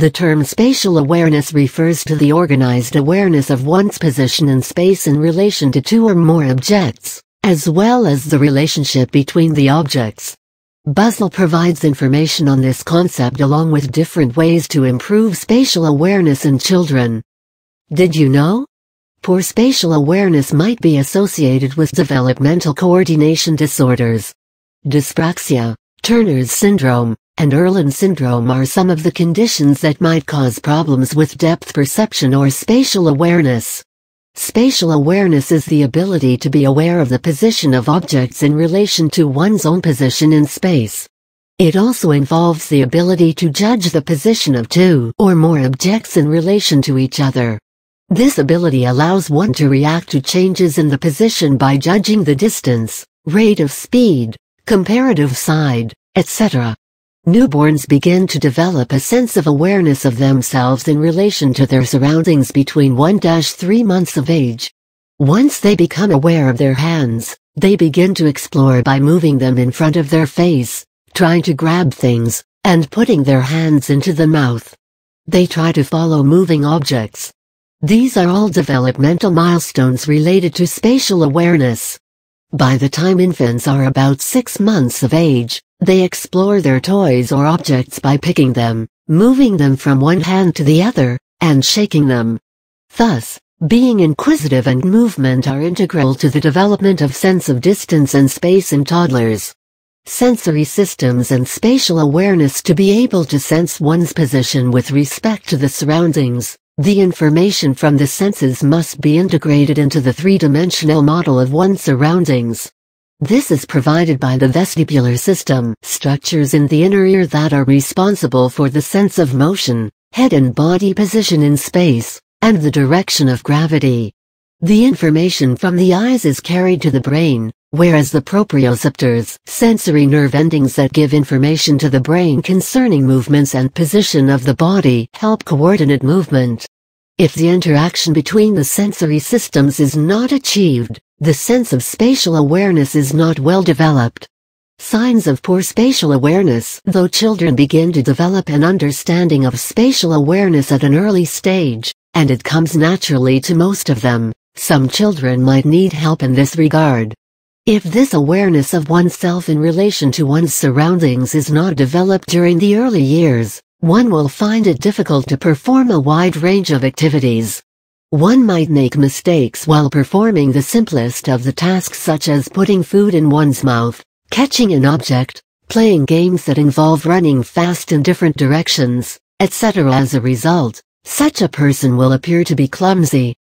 The term spatial awareness refers to the organized awareness of one's position in space in relation to two or more objects, as well as the relationship between the objects. Buzzle provides information on this concept along with different ways to improve spatial awareness in children. Did you know? Poor spatial awareness might be associated with developmental coordination disorders. Dyspraxia, Turner's syndrome, and Irlen syndrome are some of the conditions that might cause problems with depth perception or spatial awareness. Spatial awareness is the ability to be aware of the position of objects in relation to one's own position in space. It also involves the ability to judge the position of two or more objects in relation to each other. This ability allows one to react to changes in the position by judging the distance, rate of speed, comparative side, etc. Newborns begin to develop a sense of awareness of themselves in relation to their surroundings between 1-3 months of age. Once they become aware of their hands, they begin to explore by moving them in front of their face, trying to grab things, and putting their hands into the mouth. They try to follow moving objects. These are all developmental milestones related to spatial awareness. By the time infants are about 6 months of age, they explore their toys or objects by picking them, moving them from one hand to the other, and shaking them. Thus, being inquisitive and movement are integral to the development of sense of distance and space in toddlers. Sensory systems and spatial awareness. To be able to sense one's position with respect to the surroundings, the information from the senses must be integrated into the three-dimensional model of one's surroundings. This is provided by the vestibular system, structures in the inner ear that are responsible for the sense of motion, head and body position in space, and the direction of gravity. The information from the eyes is carried to the brain, whereas the proprioceptors, sensory nerve endings that give information to the brain concerning movements and position of the body, help coordinate movement. If the interaction between the sensory systems is not achieved, the sense of spatial awareness is not well developed. Signs of poor spatial awareness. Though children begin to develop an understanding of spatial awareness at an early stage, and it comes naturally to most of them, some children might need help in this regard. If this awareness of oneself in relation to one's surroundings is not developed during the early years, one will find it difficult to perform a wide range of activities. One might make mistakes while performing the simplest of the tasks, such as putting food in one's mouth, catching an object, playing games that involve running fast in different directions, etc. As a result, such a person will appear to be clumsy.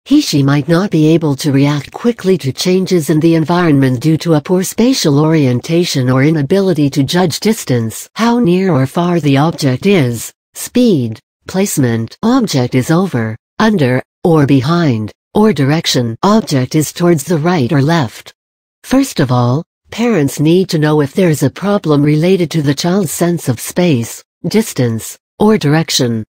She might not be able to react quickly to changes in the environment due to a poor spatial orientation or inability to judge distance, how near or far the object is, speed, placement, object is over, under, or behind, or direction, object is towards the right or left. First of all, parents need to know if there's a problem related to the child's sense of space, distance, or direction.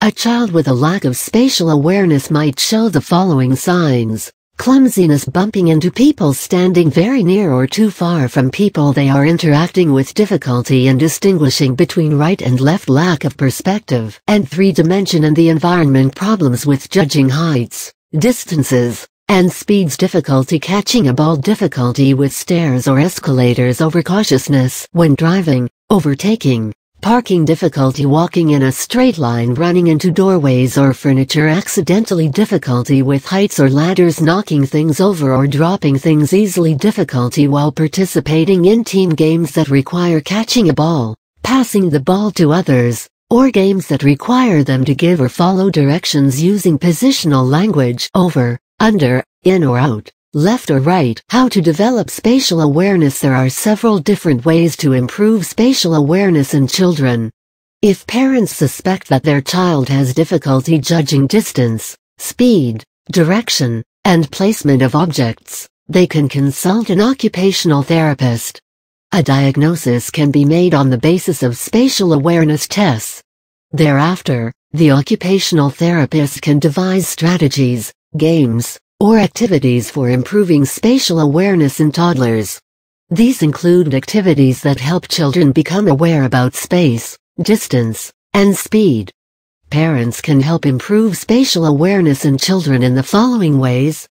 A child with a lack of spatial awareness might show the following signs: clumsiness, bumping into people, standing very near or too far from people they are interacting with, difficulty in distinguishing between right and left, lack of perspective and three-dimension and the environment, problems with judging heights, distances, and speeds, difficulty catching a ball, difficulty with stairs or escalators, overcautiousness when driving, overtaking, parking, difficulty walking in a straight line, running into doorways or furniture accidentally, difficulty with heights or ladders, knocking things over or dropping things easily, difficulty while participating in team games that require catching a ball, passing the ball to others, or games that require them to give or follow directions using positional language, over, under, in or out, left or right. How to develop spatial awareness? There are several different ways to improve spatial awareness in children. If parents suspect that their child has difficulty judging distance, speed, direction, and placement of objects, they can consult an occupational therapist. A diagnosis can be made on the basis of spatial awareness tests. Thereafter, the occupational therapist can devise strategies, games, or activities for improving spatial awareness in toddlers. These include activities that help children become aware about space, distance, and speed. Parents can help improve spatial awareness in children in the following ways.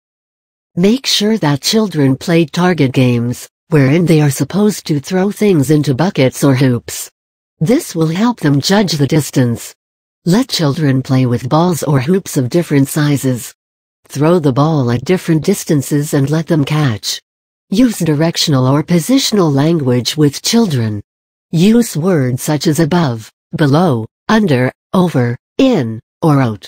Make sure that children play target games, wherein they are supposed to throw things into buckets or hoops. This will help them judge the distance. Let children play with balls or hoops of different sizes. Throw the ball at different distances and let them catch. Use directional or positional language with children. Use words such as above, below, under, over, in, or out.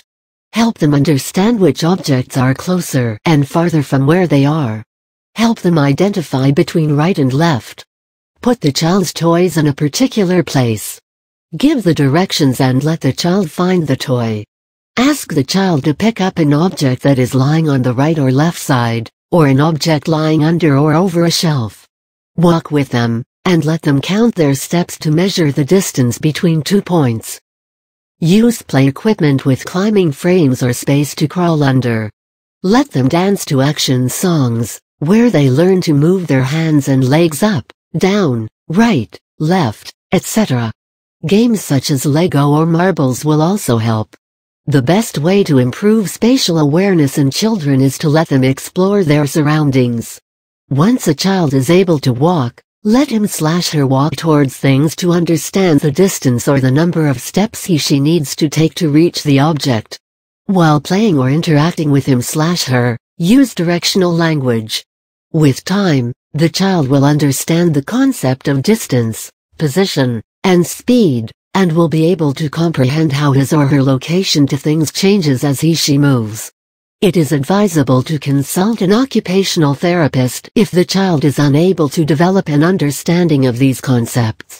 Help them understand which objects are closer and farther from where they are. Help them identify between right and left. Put the child's toys in a particular place. Give the directions and let the child find the toy. Ask the child to pick up an object that is lying on the right or left side, or an object lying under or over a shelf. Walk with them, and let them count their steps to measure the distance between 2 points. Use play equipment with climbing frames or space to crawl under. Let them dance to action songs, where they learn to move their hands and legs up, down, right, left, etc. Games such as Lego or marbles will also help. The best way to improve spatial awareness in children is to let them explore their surroundings. Once a child is able to walk, let him/her walk towards things to understand the distance or the number of steps he/she needs to take to reach the object. While playing or interacting with him/her, use directional language. With time, the child will understand the concept of distance, position, and speed, and will be able to comprehend how his or her location to things changes as he/she moves. It is advisable to consult an occupational therapist if the child is unable to develop an understanding of these concepts.